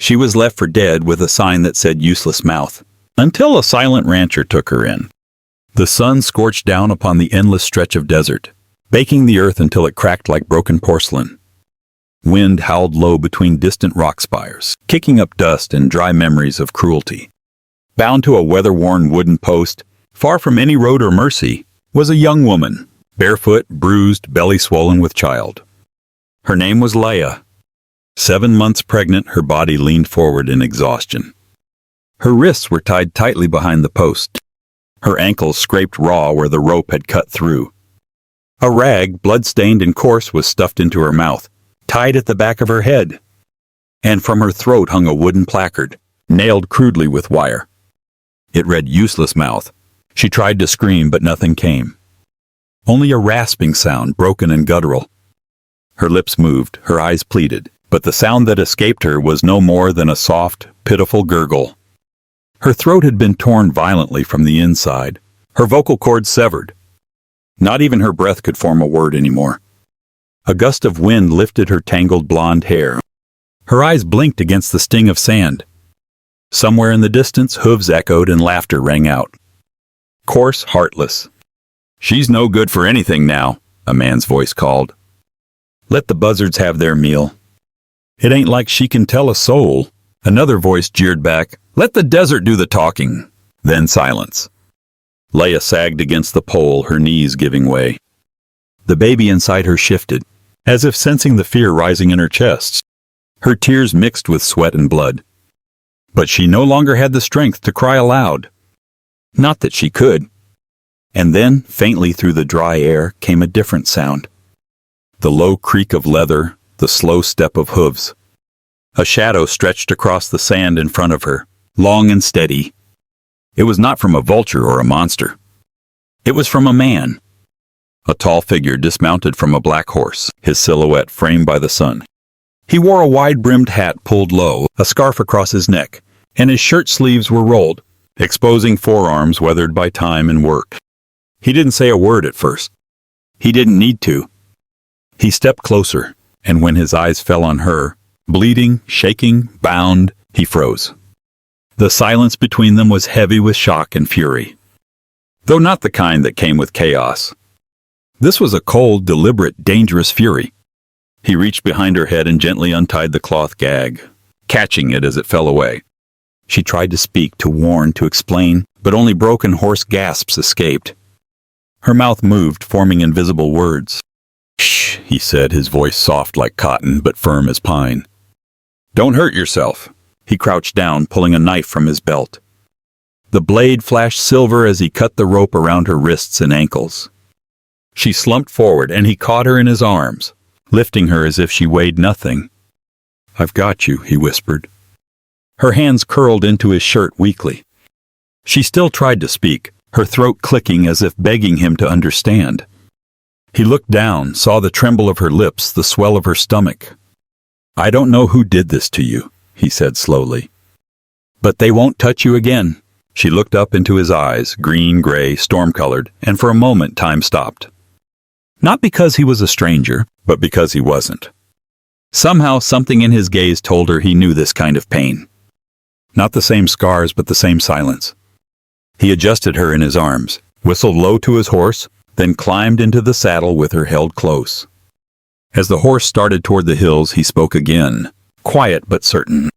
She was left for dead with a sign that said useless mouth, until a silent rancher took her in. The sun scorched down upon the endless stretch of desert, baking the earth until it cracked like broken porcelain. Wind howled low between distant rock spires, kicking up dust and dry memories of cruelty. Bound to a weather-worn wooden post, far from any road or mercy, was a young woman, barefoot, bruised, belly swollen with child. Her name was Leah. 7 months pregnant, her body leaned forward in exhaustion. Her wrists were tied tightly behind the post. Her ankles scraped raw where the rope had cut through. A rag, blood-stained and coarse, was stuffed into her mouth, tied at the back of her head. And from her throat hung a wooden placard, nailed crudely with wire. It read, "Useless mouth." She tried to scream, but nothing came. Only a rasping sound, broken and guttural. Her lips moved, her eyes pleaded, but the sound that escaped her was no more than a soft, pitiful gurgle. Her throat had been torn violently from the inside, her vocal cords severed. Not even her breath could form a word anymore. A gust of wind lifted her tangled blonde hair. Her eyes blinked against the sting of sand. Somewhere in the distance, hooves echoed and laughter rang out. Coarse, heartless. "She's no good for anything now," a man's voice called. "Let the buzzards have their meal." "It ain't like she can tell a soul," another voice jeered back. "Let the desert do the talking." Then silence. Leah sagged against the pole, her knees giving way. The baby inside her shifted, as if sensing the fear rising in her chest. Her tears mixed with sweat and blood. But she no longer had the strength to cry aloud. Not that she could. And then, faintly through the dry air, came a different sound. The low creak of leather, the slow step of hooves. A shadow stretched across the sand in front of her, long and steady. It was not from a vulture or a monster. It was from a man. A tall figure dismounted from a black horse, his silhouette framed by the sun. He wore a wide-brimmed hat pulled low, a scarf across his neck, and his shirt sleeves were rolled, exposing forearms weathered by time and work. He didn't say a word at first. He didn't need to. He stepped closer, and when his eyes fell on her, bleeding, shaking, bound, he froze. The silence between them was heavy with shock and fury, though not the kind that came with chaos. This was a cold, deliberate, dangerous fury. He reached behind her head and gently untied the cloth gag, catching it as it fell away. She tried to speak, to warn, to explain, but only broken, hoarse gasps escaped. Her mouth moved, forming invisible words. "Shh," he said, his voice soft like cotton but firm as pine. "Don't hurt yourself." He crouched down, pulling a knife from his belt. The blade flashed silver as he cut the rope around her wrists and ankles. She slumped forward, and he caught her in his arms, lifting her as if she weighed nothing. "I've got you," he whispered. Her hands curled into his shirt weakly. She still tried to speak, her throat clicking as if begging him to understand. He looked down, saw the tremble of her lips, the swell of her stomach. "I don't know who did this to you," he said slowly. "But they won't touch you again." She looked up into his eyes, green, gray, storm-colored, and for a moment time stopped. Not because he was a stranger, but because he wasn't. Somehow something in his gaze told her he knew this kind of pain. Not the same scars, but the same silence. He adjusted her in his arms, whistled low to his horse, then climbed into the saddle with her held close. As the horse started toward the hills, he spoke again, quiet but certain.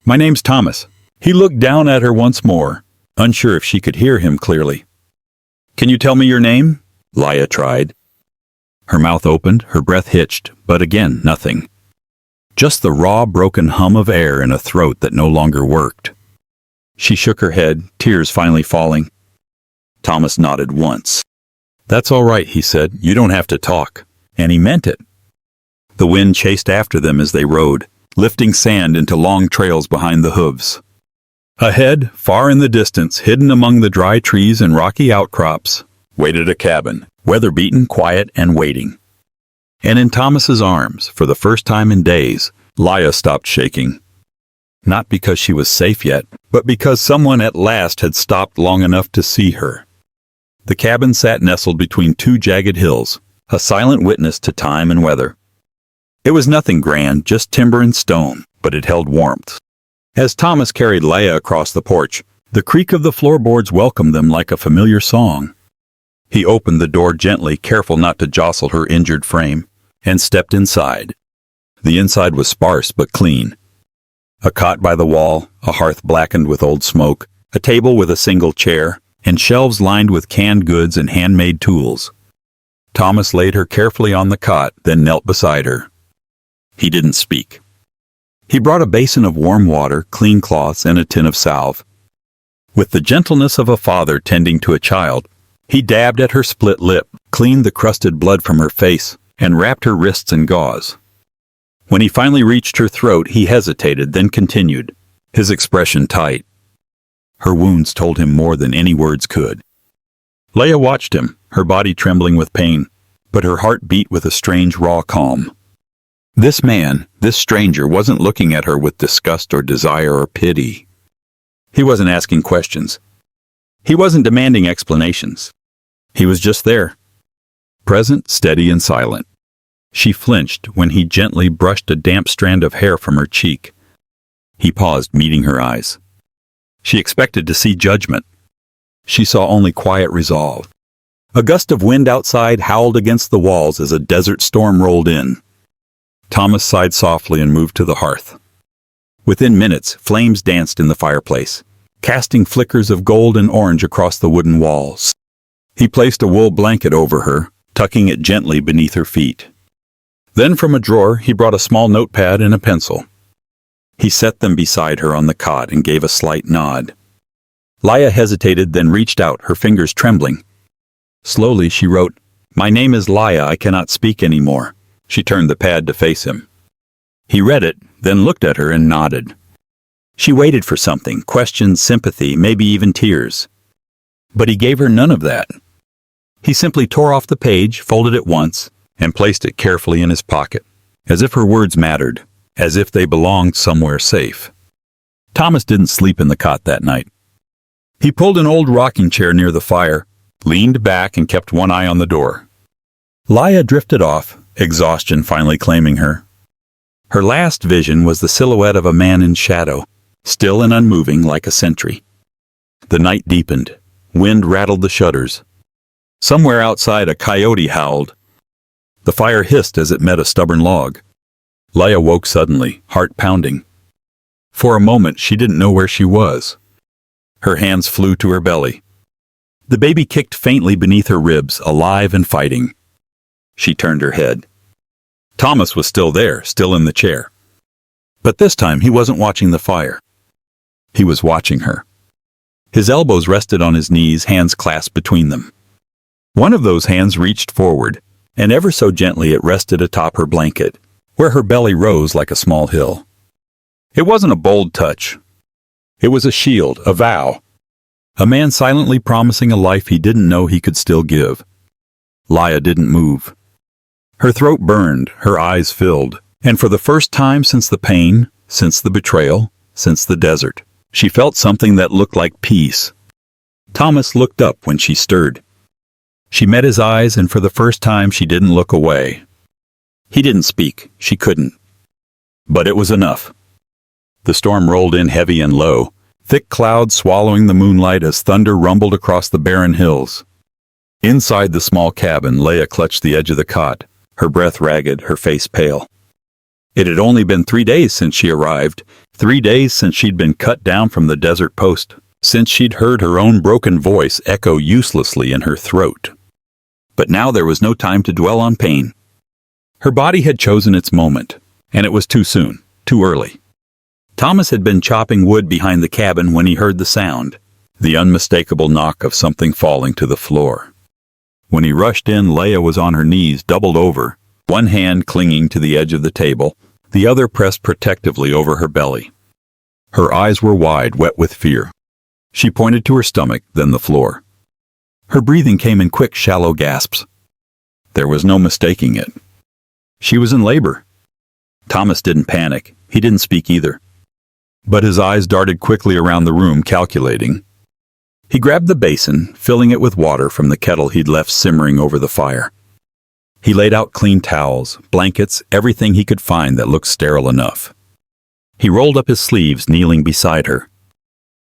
"My name's Thomas." He looked down at her once more, unsure if she could hear him clearly. "Can you tell me your name?" Leah tried. Her mouth opened, her breath hitched, but again, nothing. Just the raw, broken hum of air in a throat that no longer worked. She shook her head, tears finally falling. Thomas nodded once. "That's all right," he said. "You don't have to talk." And he meant it. The wind chased after them as they rode, lifting sand into long trails behind the hooves. Ahead, far in the distance, hidden among the dry trees and rocky outcrops, waited a cabin, weather-beaten, quiet, and waiting. And in Thomas's arms, for the first time in days, Leah stopped shaking. Not because she was safe yet, but because someone at last had stopped long enough to see her. The cabin sat nestled between two jagged hills, a silent witness to time and weather. It was nothing grand, just timber and stone, but it held warmth. As Thomas carried Leia across the porch, the creak of the floorboards welcomed them like a familiar song. He opened the door gently, careful not to jostle her injured frame, and stepped inside. The inside was sparse but clean. A cot by the wall, a hearth blackened with old smoke, a table with a single chair, and shelves lined with canned goods and handmade tools. Thomas laid her carefully on the cot, then knelt beside her. He didn't speak. He brought a basin of warm water, clean cloths, and a tin of salve. With the gentleness of a father tending to a child, he dabbed at her split lip, cleaned the crusted blood from her face, and wrapped her wrists in gauze. When he finally reached her throat, he hesitated, then continued, his expression tight. Her wounds told him more than any words could. Leia watched him, her body trembling with pain, but her heart beat with a strange, raw calm. This man, this stranger, wasn't looking at her with disgust or desire or pity. He wasn't asking questions. He wasn't demanding explanations. He was just there, present, steady, and silent. She flinched when he gently brushed a damp strand of hair from her cheek. He paused, meeting her eyes. She expected to see judgment. She saw only quiet resolve. A gust of wind outside howled against the walls as a desert storm rolled in. Thomas sighed softly and moved to the hearth. Within minutes, flames danced in the fireplace, casting flickers of gold and orange across the wooden walls. He placed a wool blanket over her, tucking it gently beneath her feet. Then from a drawer, he brought a small notepad and a pencil. He set them beside her on the cot and gave a slight nod. Leia hesitated, then reached out, her fingers trembling. Slowly she wrote, "My name is Leia, I cannot speak anymore." She turned the pad to face him. He read it, then looked at her and nodded. She waited for something, questions, sympathy, maybe even tears. But he gave her none of that. He simply tore off the page, folded it once, and placed it carefully in his pocket, as if her words mattered, as if they belonged somewhere safe. Thomas didn't sleep in the cot that night. He pulled an old rocking chair near the fire, leaned back, and kept one eye on the door. Leia drifted off, exhaustion finally claiming her. Her last vision was the silhouette of a man in shadow, still and unmoving like a sentry. The night deepened. Wind rattled the shutters. Somewhere outside, a coyote howled. The fire hissed as it met a stubborn log. Leia woke suddenly, heart pounding. For a moment, she didn't know where she was. Her hands flew to her belly. The baby kicked faintly beneath her ribs, alive and fighting. She turned her head. Thomas was still there, still in the chair. But this time he wasn't watching the fire. He was watching her. His elbows rested on his knees, hands clasped between them. One of those hands reached forward, and ever so gently it rested atop her blanket, where her belly rose like a small hill. It wasn't a bold touch. It was a shield, a vow. A man silently promising a life he didn't know he could still give. Leia didn't move. Her throat burned, her eyes filled, and for the first time since the pain, since the betrayal, since the desert, she felt something that looked like peace. Thomas looked up when she stirred. She met his eyes, and for the first time she didn't look away. He didn't speak. She couldn't. But it was enough. The storm rolled in heavy and low, thick clouds swallowing the moonlight as thunder rumbled across the barren hills. Inside the small cabin, Leia clutched the edge of the cot, her breath ragged, her face pale. It had only been 3 days since she arrived, 3 days since she'd been cut down from the desert post, since she'd heard her own broken voice echo uselessly in her throat. But now there was no time to dwell on pain. Her body had chosen its moment, and it was too soon, too early. Thomas had been chopping wood behind the cabin when he heard the sound, the unmistakable knock of something falling to the floor. When he rushed in, Leia was on her knees, doubled over, one hand clinging to the edge of the table, the other pressed protectively over her belly. Her eyes were wide, wet with fear. She pointed to her stomach, then the floor. Her breathing came in quick, shallow gasps. There was no mistaking it. She was in labor. Thomas didn't panic. He didn't speak either. But his eyes darted quickly around the room, calculating. He grabbed the basin, filling it with water from the kettle he'd left simmering over the fire. He laid out clean towels, blankets, everything he could find that looked sterile enough. He rolled up his sleeves, kneeling beside her.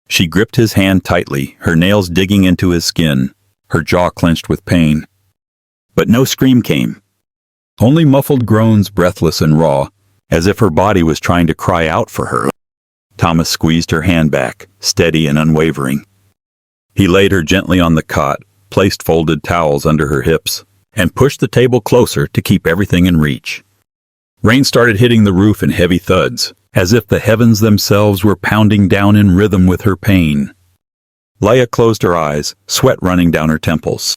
She gripped his hand tightly, her nails digging into his skin, her jaw clenched with pain. But no scream came. Only muffled groans, breathless and raw, as if her body was trying to cry out for her. Thomas squeezed her hand back, steady and unwavering. He laid her gently on the cot, placed folded towels under her hips, and pushed the table closer to keep everything in reach. Rain started hitting the roof in heavy thuds, as if the heavens themselves were pounding down in rhythm with her pain. Leia closed her eyes, sweat running down her temples.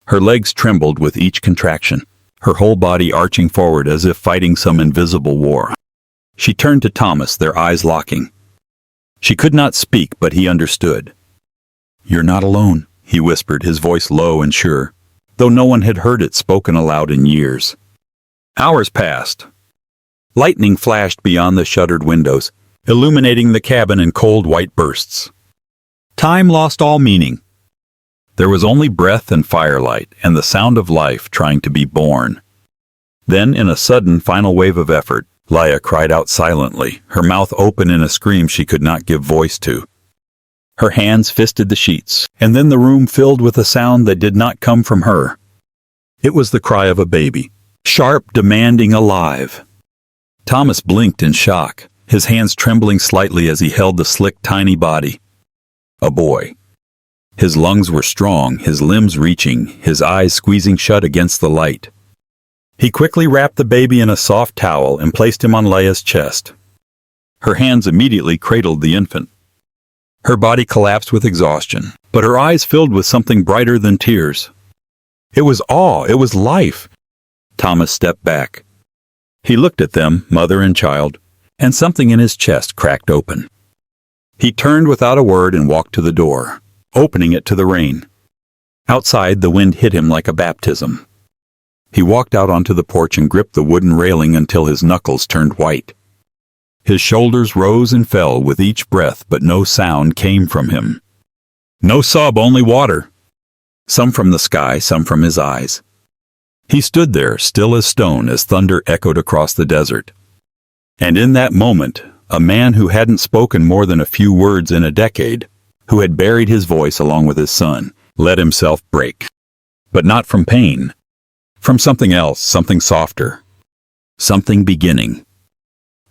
Her legs trembled with each contraction, her whole body arching forward as if fighting some invisible war. She turned to Thomas, their eyes locking. She could not speak, but he understood. "You're not alone," he whispered, his voice low and sure, though no one had heard it spoken aloud in years. Hours passed. Lightning flashed beyond the shuttered windows, illuminating the cabin in cold white bursts. Time lost all meaning. There was only breath and firelight, and the sound of life trying to be born. Then, in a sudden final wave of effort, Leia cried out silently, her mouth open in a scream she could not give voice to. Her hands fisted the sheets, and then the room filled with a sound that did not come from her. It was the cry of a baby, sharp, demanding, alive. Thomas blinked in shock, his hands trembling slightly as he held the slick, tiny body. A boy. His lungs were strong, his limbs reaching, his eyes squeezing shut against the light. He quickly wrapped the baby in a soft towel and placed him on Leia's chest. Her hands immediately cradled the infant. Her body collapsed with exhaustion, but her eyes filled with something brighter than tears. It was awe, it was life. Thomas stepped back. He looked at them, mother and child, and something in his chest cracked open. He turned without a word and walked to the door, opening it to the rain. Outside, the wind hit him like a baptism. He walked out onto the porch and gripped the wooden railing until his knuckles turned white. His shoulders rose and fell with each breath, but no sound came from him. No sob, only water. Some from the sky, some from his eyes. He stood there, still as stone, as thunder echoed across the desert. And in that moment, a man who hadn't spoken more than a few words in a decade, who had buried his voice along with his son, let himself break. But not from pain. From something else, something softer. Something beginning.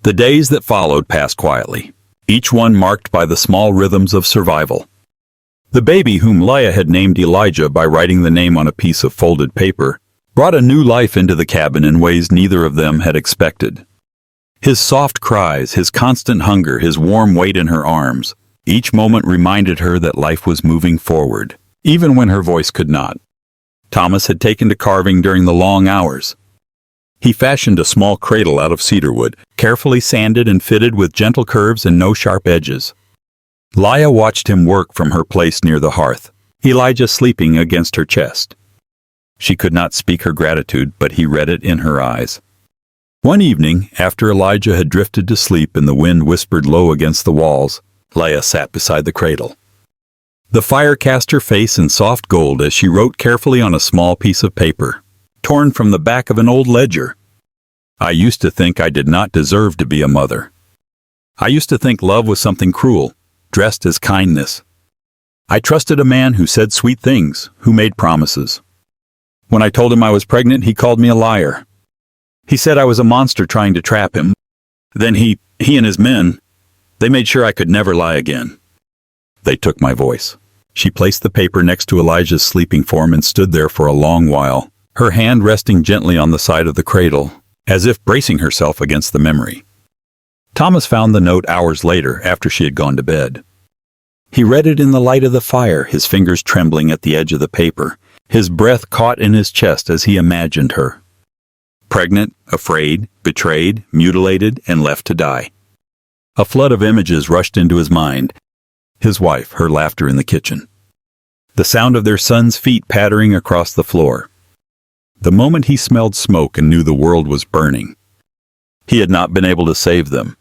The days that followed passed quietly, each one marked by the small rhythms of survival. The baby, whom Leia had named Elijah by writing the name on a piece of folded paper, brought a new life into the cabin in ways neither of them had expected. His soft cries, his constant hunger, his warm weight in her arms, each moment reminded her that life was moving forward, even when her voice could not. Thomas had taken to carving during the long hours. He fashioned a small cradle out of cedar wood, carefully sanded and fitted with gentle curves and no sharp edges. Leia watched him work from her place near the hearth, Elijah sleeping against her chest. She could not speak her gratitude, but he read it in her eyes. One evening, after Elijah had drifted to sleep and the wind whispered low against the walls, Leia sat beside the cradle. The fire cast her face in soft gold as she wrote carefully on a small piece of paper, torn from the back of an old ledger. I used to think I did not deserve to be a mother. I used to think love was something cruel, dressed as kindness. I trusted a man who said sweet things, who made promises. When I told him I was pregnant, he called me a liar. He said I was a monster trying to trap him. Then he and his men, they made sure I could never lie again. They took my voice. She placed the paper next to Elijah's sleeping form and stood there for a long while, her hand resting gently on the side of the cradle, as if bracing herself against the memory. Thomas found the note hours later after she had gone to bed. He read it in the light of the fire, his fingers trembling at the edge of the paper, his breath caught in his chest as he imagined her. Pregnant, afraid, betrayed, mutilated, and left to die. A flood of images rushed into his mind. His wife, her laughter in the kitchen. The sound of their son's feet pattering across the floor. The moment he smelled smoke and knew the world was burning. He had not been able to save them.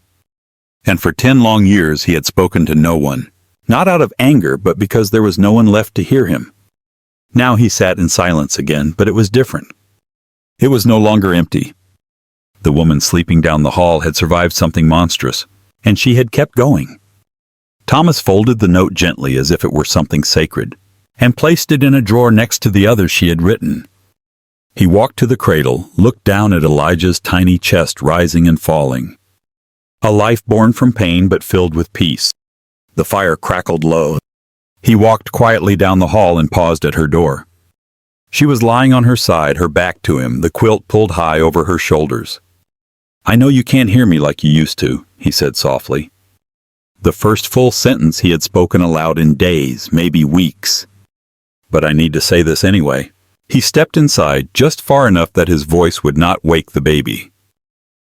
And for 10 long years he had spoken to no one, not out of anger, but because there was no one left to hear him. Now he sat in silence again, but it was different. It was no longer empty. The woman sleeping down the hall had survived something monstrous, and she had kept going. Thomas folded the note gently as if it were something sacred, and placed it in a drawer next to the others she had written. He walked to the cradle, looked down at Elijah's tiny chest rising and falling. A life born from pain but filled with peace. The fire crackled low. He walked quietly down the hall and paused at her door. She was lying on her side, her back to him, the quilt pulled high over her shoulders. "I know you can't hear me like you used to," he said softly. The first full sentence he had spoken aloud in days, maybe weeks. "But I need to say this anyway." He stepped inside just far enough that his voice would not wake the baby.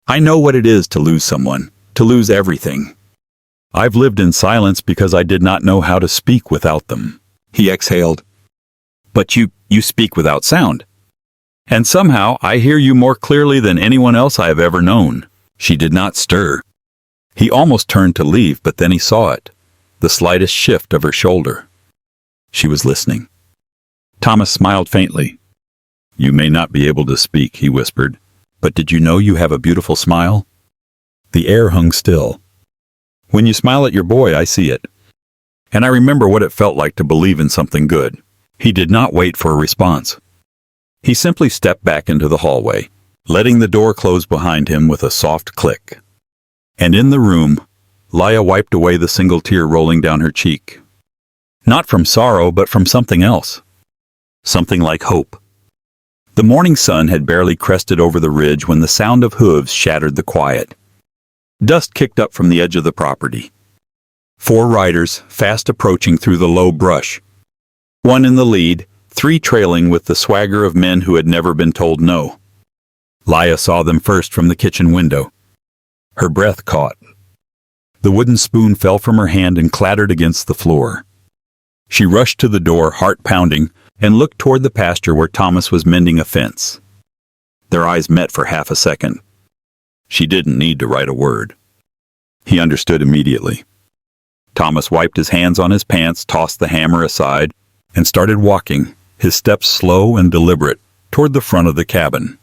"I know what it is to lose someone, to lose everything. I've lived in silence because I did not know how to speak without them." He exhaled. "But you speak without sound. And somehow I hear you more clearly than anyone else I have ever known." She did not stir. He almost turned to leave, but then he saw it, the slightest shift of her shoulder. She was listening. Thomas smiled faintly. "You may not be able to speak," he whispered, "but did you know you have a beautiful smile?" The air hung still. "When you smile at your boy, I see it. And I remember what it felt like to believe in something good." He did not wait for a response. He simply stepped back into the hallway, letting the door close behind him with a soft click. And in the room, Leah wiped away the single tear rolling down her cheek. Not from sorrow, but from something else. Something like hope. The morning sun had barely crested over the ridge when the sound of hooves shattered the quiet. Dust kicked up from the edge of the property. 4 riders, fast approaching through the low brush. 1 in the lead, 3 trailing with the swagger of men who had never been told no. Leah saw them first from the kitchen window. Her breath caught. The wooden spoon fell from her hand and clattered against the floor. She rushed to the door, heart pounding, and looked toward the pasture where Thomas was mending a fence. Their eyes met for half a second. She didn't need to write a word. He understood immediately. Thomas wiped his hands on his pants, tossed the hammer aside, and started walking, his steps slow and deliberate, toward the front of the cabin.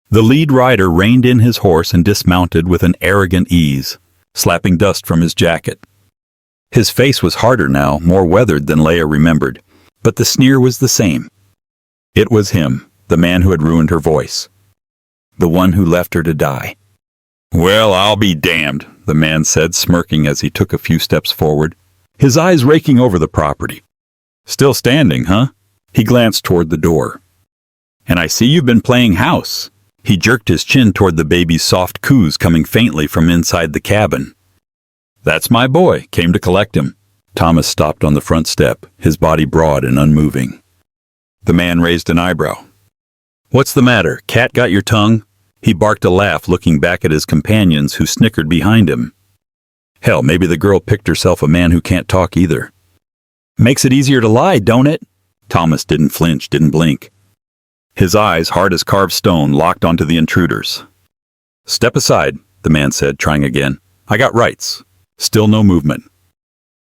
The lead rider reined in his horse and dismounted with an arrogant ease, slapping dust from his jacket. His face was harder now, more weathered than Leah remembered, but the sneer was the same. It was him, the man who had ruined her voice. The one who left her to die. "Well, I'll be damned," the man said, smirking as he took a few steps forward, his eyes raking over the property. "Still standing, huh?" He glanced toward the door. "And I see you've been playing house." He jerked his chin toward the baby's soft coos coming faintly from inside the cabin. "That's my boy, came to collect him." Thomas stopped on the front step, his body broad and unmoving. The man raised an eyebrow. "What's the matter? Cat got your tongue?" He barked a laugh, looking back at his companions who snickered behind him. Hell, maybe the girl picked herself a man who can't talk either. "Makes it easier to lie, don't it?" Thomas didn't flinch, didn't blink. His eyes, hard as carved stone, locked onto the intruders. "Step aside," the man said, trying again. "I got rights." Still no movement.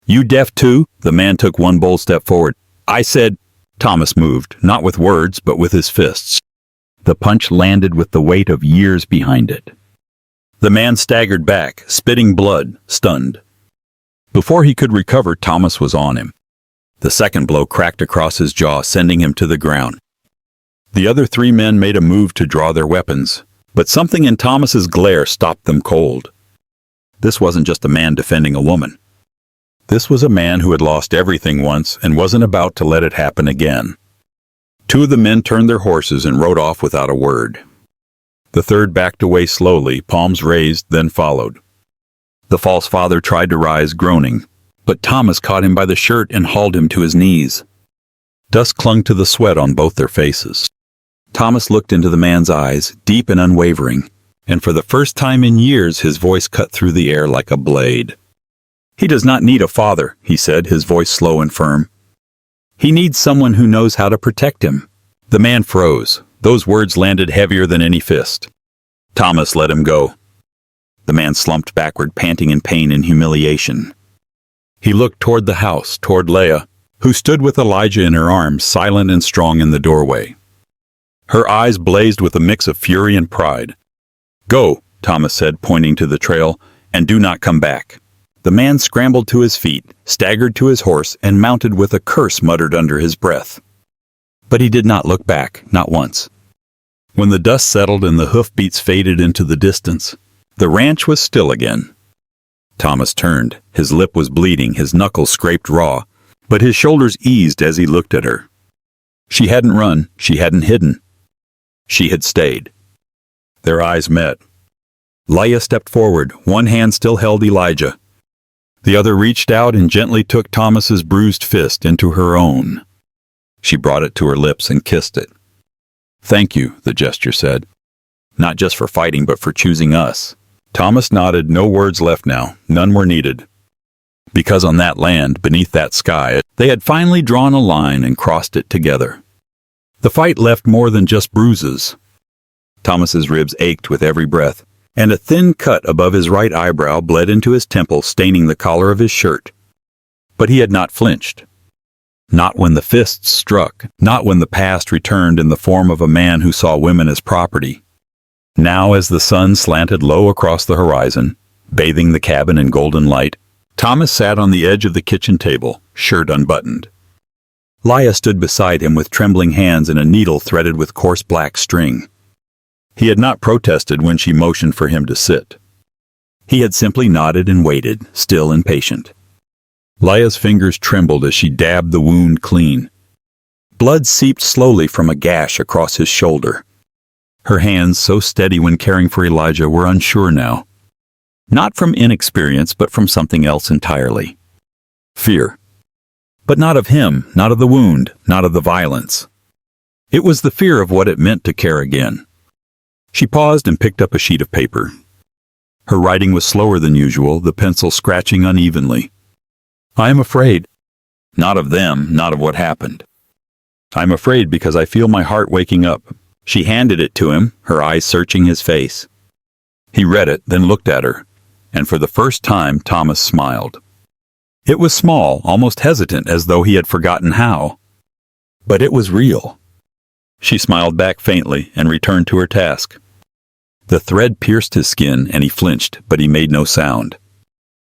"You deaf too?" The man took one bold step forward. "I said—" Thomas moved, not with words, but with his fists. The punch landed with the weight of years behind it. The man staggered back, spitting blood, stunned. Before he could recover, Thomas was on him. The second blow cracked across his jaw, sending him to the ground. The other 3 men made a move to draw their weapons, but something in Thomas's glare stopped them cold. This wasn't just a man defending a woman. This was a man who had lost everything once and wasn't about to let it happen again. 2 of the men turned their horses and rode off without a word. The third backed away slowly, palms raised, then followed. The false father tried to rise, groaning, but Thomas caught him by the shirt and hauled him to his knees. Dust clung to the sweat on both their faces. Thomas looked into the man's eyes, deep and unwavering, and for the first time in years his voice cut through the air like a blade. "He does not need a father," he said, his voice slow and firm. "He needs someone who knows how to protect him." The man froze. Those words landed heavier than any fist. Thomas let him go. The man slumped backward, panting in pain and humiliation. He looked toward the house, toward Leah, who stood with Elijah in her arms, silent and strong in the doorway. Her eyes blazed with a mix of fury and pride. "Go," Thomas said, pointing to the trail, and do not come back." The man scrambled to his feet, staggered to his horse, and mounted with a curse muttered under his breath. But he did not look back, not once. When the dust settled and the hoofbeats faded into the distance, the ranch was still again. Thomas turned. His lip was bleeding, his knuckles scraped raw, but his shoulders eased as he looked at her. She hadn't run, she hadn't hidden. She had stayed. Their eyes met. Leah stepped forward, one hand still held Elijah. The other reached out and gently took Thomas's bruised fist into her own. She brought it to her lips and kissed it. "Thank you," the gesture said. "Not just for fighting, but for choosing us." Thomas nodded, no words left now, none were needed. Because on that land, beneath that sky, they had finally drawn a line and crossed it together. The fight left more than just bruises. Thomas's ribs ached with every breath, and a thin cut above his right eyebrow bled into his temple, staining the collar of his shirt. But he had not flinched. Not when the fists struck, not when the past returned in the form of a man who saw women as property. Now, as the sun slanted low across the horizon, bathing the cabin in golden light, Thomas sat on the edge of the kitchen table, shirt unbuttoned. Leah stood beside him with trembling hands and a needle threaded with coarse black string. He had not protested when she motioned for him to sit. He had simply nodded and waited, still impatient. Leah's fingers trembled as she dabbed the wound clean. Blood seeped slowly from a gash across his shoulder. Her hands, so steady when caring for Elijah, were unsure now. Not from inexperience, but from something else entirely. Fear. But not of him, not of the wound, not of the violence. It was the fear of what it meant to care again. She paused and picked up a sheet of paper. Her writing was slower than usual, the pencil scratching unevenly. "I am afraid." Not of them, not of what happened. "I'm afraid because I feel my heart waking up." She handed it to him, her eyes searching his face. He read it, then looked at her, and for the first time Thomas smiled. It was small, almost hesitant, as though he had forgotten how. But it was real. She smiled back faintly and returned to her task. The thread pierced his skin and he flinched, but he made no sound.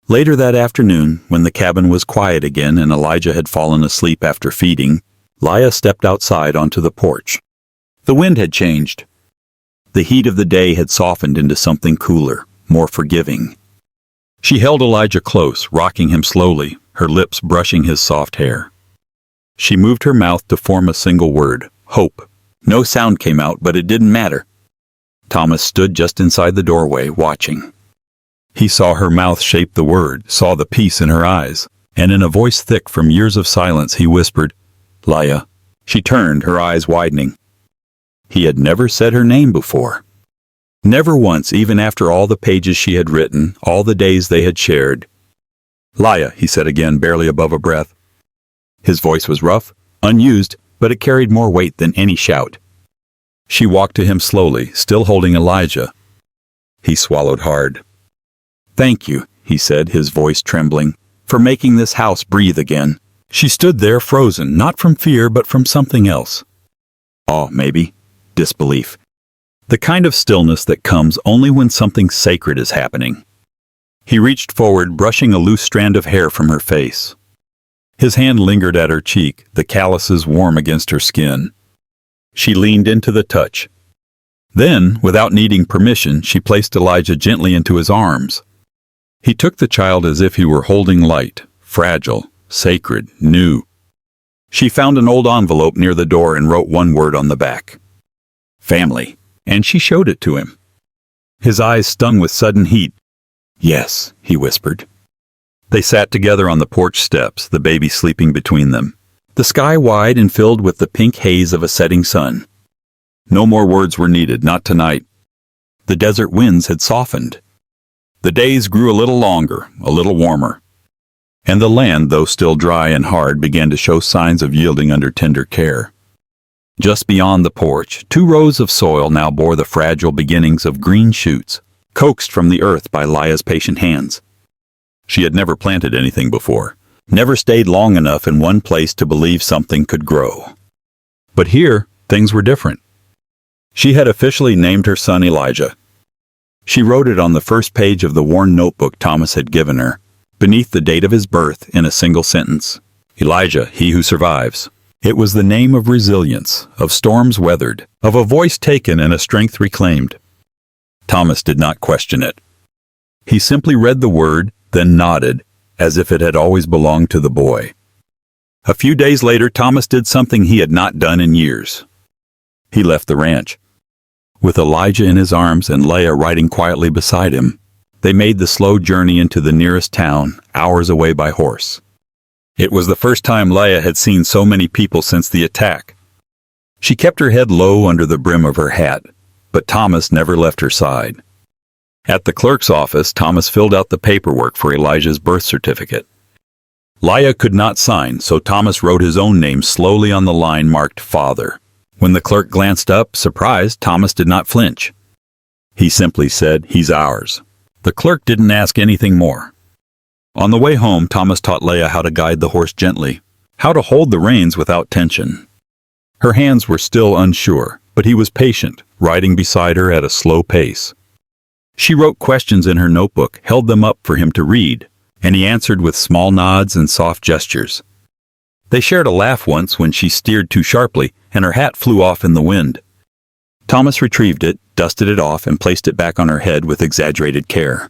Later that afternoon, when the cabin was quiet again and Elijah had fallen asleep after feeding, Leah stepped outside onto the porch. The wind had changed. The heat of the day had softened into something cooler, more forgiving. She held Elijah close, rocking him slowly, her lips brushing his soft hair. She moved her mouth to form a single word, hope. No sound came out, but it didn't matter. Thomas stood just inside the doorway, watching. He saw her mouth shape the word, saw the peace in her eyes, and in a voice thick from years of silence he whispered, "Leah." She turned, her eyes widening. He had never said her name before. Never once, even after all the pages she had written, all the days they had shared. "Leah," he said again, barely above a breath. His voice was rough, unused, but it carried more weight than any shout. She walked to him slowly, still holding Elijah. He swallowed hard. "Thank you," he said, his voice trembling, "for making this house breathe again." She stood there frozen, not from fear, but from something else. Awe, maybe. Disbelief. The kind of stillness that comes only when something sacred is happening. He reached forward, brushing a loose strand of hair from her face. His hand lingered at her cheek, the calluses warm against her skin. She leaned into the touch. Then, without needing permission, she placed Elijah gently into his arms. He took the child as if he were holding light, fragile, sacred, new. She found an old envelope near the door and wrote one word on the back. Family. And she showed it to him. His eyes stung with sudden heat. "Yes," he whispered. They sat together on the porch steps, the baby sleeping between them. The sky wide and filled with the pink haze of a setting sun. No more words were needed, not tonight. The desert winds had softened. The days grew a little longer, a little warmer. And the land, though still dry and hard, began to show signs of yielding under tender care. Just beyond the porch, 2 rows of soil now bore the fragile beginnings of green shoots, coaxed from the earth by Leah's patient hands. She had never planted anything before, never stayed long enough in one place to believe something could grow. But here, things were different. She had officially named her son Elijah. She wrote it on the first page of the worn notebook Thomas had given her, beneath the date of his birth in a single sentence. Elijah, he who survives. It was the name of resilience, of storms weathered, of a voice taken and a strength reclaimed. Thomas did not question it. He simply read the word, then nodded, as if it had always belonged to the boy. A few days later, Thomas did something he had not done in years. He left the ranch. With Elijah in his arms and Leah riding quietly beside him, they made the slow journey into the nearest town, hours away by horse. It was the first time Leah had seen so many people since the attack. She kept her head low under the brim of her hat, but Thomas never left her side. At the clerk's office, Thomas filled out the paperwork for Elijah's birth certificate. Leah could not sign, so Thomas wrote his own name slowly on the line marked Father. When the clerk glanced up, surprised, Thomas did not flinch. He simply said, "He's ours." The clerk didn't ask anything more. On the way home, Thomas taught Leah how to guide the horse gently, how to hold the reins without tension. Her hands were still unsure, but he was patient, riding beside her at a slow pace. She wrote questions in her notebook, held them up for him to read, and he answered with small nods and soft gestures. They shared a laugh once when she steered too sharply and her hat flew off in the wind. Thomas retrieved it, dusted it off, and placed it back on her head with exaggerated care.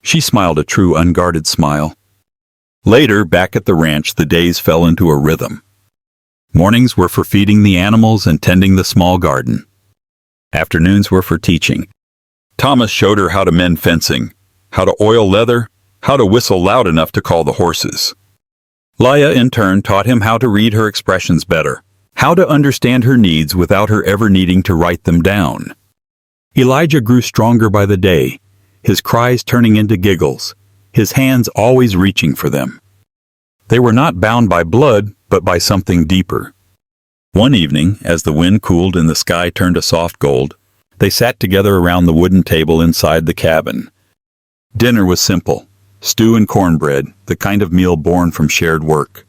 She smiled a true, unguarded smile. Later, back at the ranch, the days fell into a rhythm. Mornings were for feeding the animals and tending the small garden. Afternoons were for teaching. Thomas showed her how to mend fencing, how to oil leather, how to whistle loud enough to call the horses. Leah, in turn, taught him how to read her expressions better, how to understand her needs without her ever needing to write them down. Elijah grew stronger by the day, his cries turning into giggles, his hands always reaching for them. They were not bound by blood, but by something deeper. One evening, as the wind cooled and the sky turned a soft gold, they sat together around the wooden table inside the cabin. Dinner was simple. Stew and cornbread, the kind of meal born from shared work.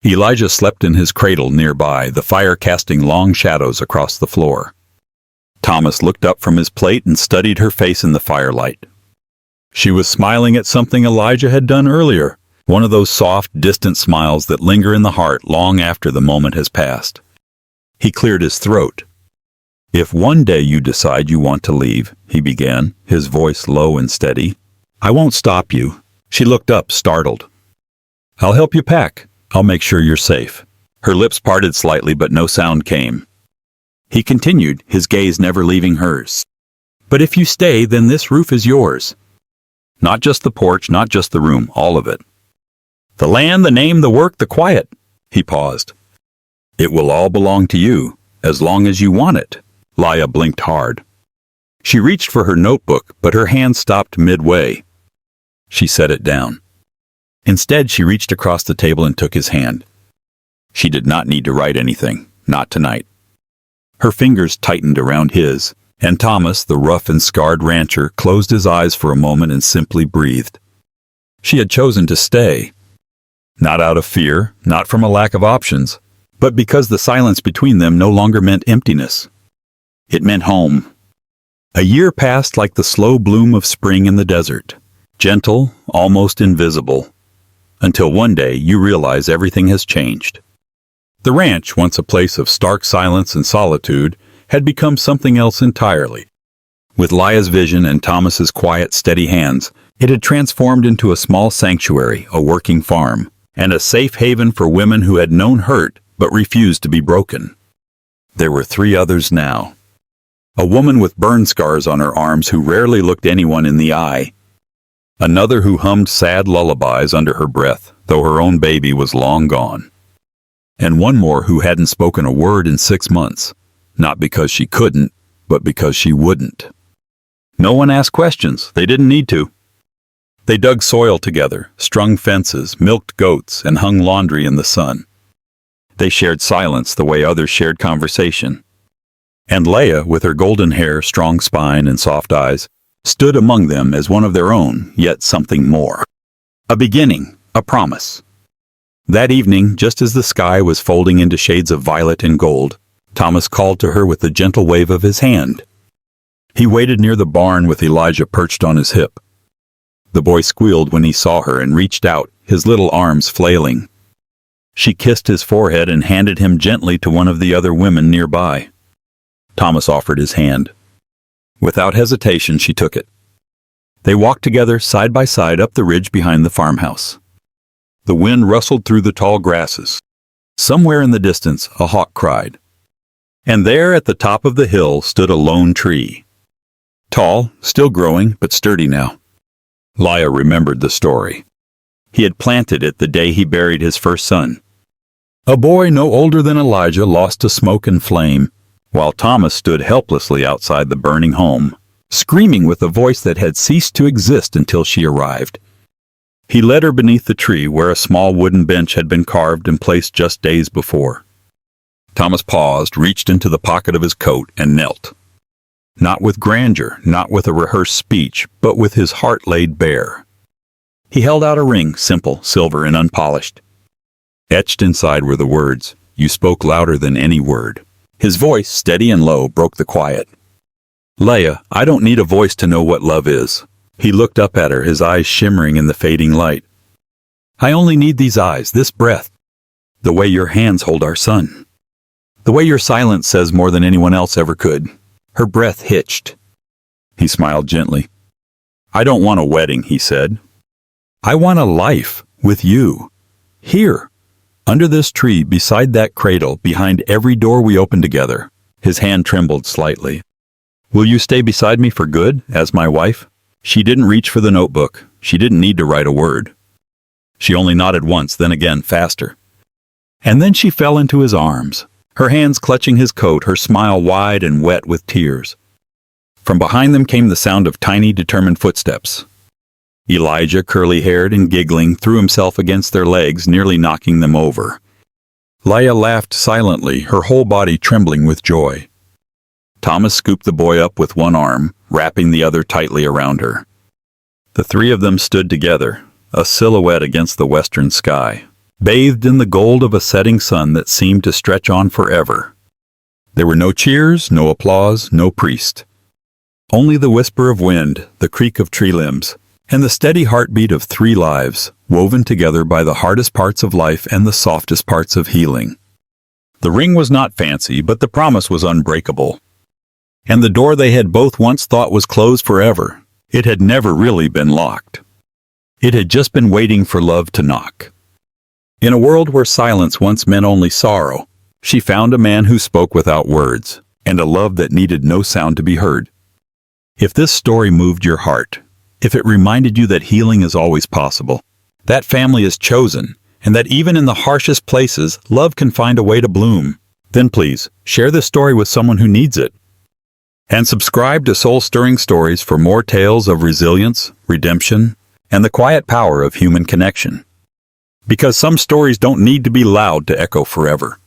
Elijah slept in his cradle nearby, the fire casting long shadows across the floor. Thomas looked up from his plate and studied her face in the firelight. She was smiling at something Elijah had done earlier, one of those soft, distant smiles that linger in the heart long after the moment has passed. He cleared his throat. "If one day you decide you want to leave," he began, his voice low and steady, "I won't stop you." She looked up, startled. "I'll help you pack. I'll make sure you're safe." Her lips parted slightly, but no sound came. He continued, his gaze never leaving hers. "But if you stay, then this roof is yours. Not just the porch, not just the room, all of it. The land, the name, the work, the quiet." He paused. "It will all belong to you, as long as you want it." Leah blinked hard. She reached for her notebook, but her hand stopped midway. She set it down. Instead, she reached across the table and took his hand. She did not need to write anything, not tonight. Her fingers tightened around his, and Thomas, the rough and scarred rancher, closed his eyes for a moment and simply breathed. She had chosen to stay. Not out of fear, not from a lack of options, but because the silence between them no longer meant emptiness. It meant home. A year passed like the slow bloom of spring in the desert, gentle, almost invisible, until one day you realize everything has changed. The ranch, once a place of stark silence and solitude, had become something else entirely. With Leah's vision and Thomas's quiet, steady hands, it had transformed into a small sanctuary, a working farm, and a safe haven for women who had known hurt but refused to be broken. There were 3 others now. A woman with burn scars on her arms who rarely looked anyone in the eye. Another who hummed sad lullabies under her breath, though her own baby was long gone. And one more who hadn't spoken a word in 6 months, not because she couldn't, but because she wouldn't. No one asked questions. They didn't need to. They dug soil together, strung fences, milked goats, and hung laundry in the sun. They shared silence the way others shared conversation. And Leah, with her golden hair, strong spine, and soft eyes, stood among them as one of their own, yet something more. A beginning, a promise. That evening, just as the sky was folding into shades of violet and gold, Thomas called to her with a gentle wave of his hand. He waited near the barn with Elijah perched on his hip. The boy squealed when he saw her and reached out, his little arms flailing. She kissed his forehead and handed him gently to one of the other women nearby. Thomas offered his hand. Without hesitation, she took it. They walked together side by side up the ridge behind the farmhouse. The wind rustled through the tall grasses. Somewhere in the distance, a hawk cried. And there at the top of the hill stood a lone tree. Tall, still growing, but sturdy now. Leah remembered the story. He had planted it the day he buried his first son. A boy no older than Elijah lost to smoke and flame, while Thomas stood helplessly outside the burning home, screaming with a voice that had ceased to exist until she arrived. He led her beneath the tree where a small wooden bench had been carved and placed just days before. Thomas paused, reached into the pocket of his coat, and knelt. Not with grandeur, not with a rehearsed speech, but with his heart laid bare. He held out a ring, simple, silver, and unpolished. Etched inside were the words, "You spoke louder than any word." His voice, steady and low, broke the quiet. "Leah, I don't need a voice to know what love is." He looked up at her, his eyes shimmering in the fading light. "I only need these eyes, this breath. The way your hands hold our son. The way your silence says more than anyone else ever could." Her breath hitched. He smiled gently. "I don't want a wedding," he said. "I want a life with you. Here, under this tree, beside that cradle, behind every door we open together." His hand trembled slightly. "Will you stay beside me for good, as my wife?" She didn't reach for the notebook. She didn't need to write a word. She only nodded once, then again, faster. And then she fell into his arms, her hands clutching his coat, her smile wide and wet with tears. From behind them came the sound of tiny, determined footsteps. Elijah, curly-haired and giggling, threw himself against their legs, nearly knocking them over. Leah laughed silently, her whole body trembling with joy. Thomas scooped the boy up with one arm, wrapping the other tightly around her. The three of them stood together, a silhouette against the western sky, bathed in the gold of a setting sun that seemed to stretch on forever. There were no cheers, no applause, no priest. Only the whisper of wind, the creak of tree limbs, and the steady heartbeat of three lives, woven together by the hardest parts of life and the softest parts of healing. The ring was not fancy, but the promise was unbreakable. And the door they had both once thought was closed forever, it had never really been locked. It had just been waiting for love to knock. In a world where silence once meant only sorrow, she found a man who spoke without words, and a love that needed no sound to be heard. If this story moved your heart, if it reminded you that healing is always possible, that family is chosen, and that even in the harshest places, love can find a way to bloom, then please, share this story with someone who needs it. And subscribe to Soul-Stirring Stories for more tales of resilience, redemption, and the quiet power of human connection. Because some stories don't need to be loud to echo forever.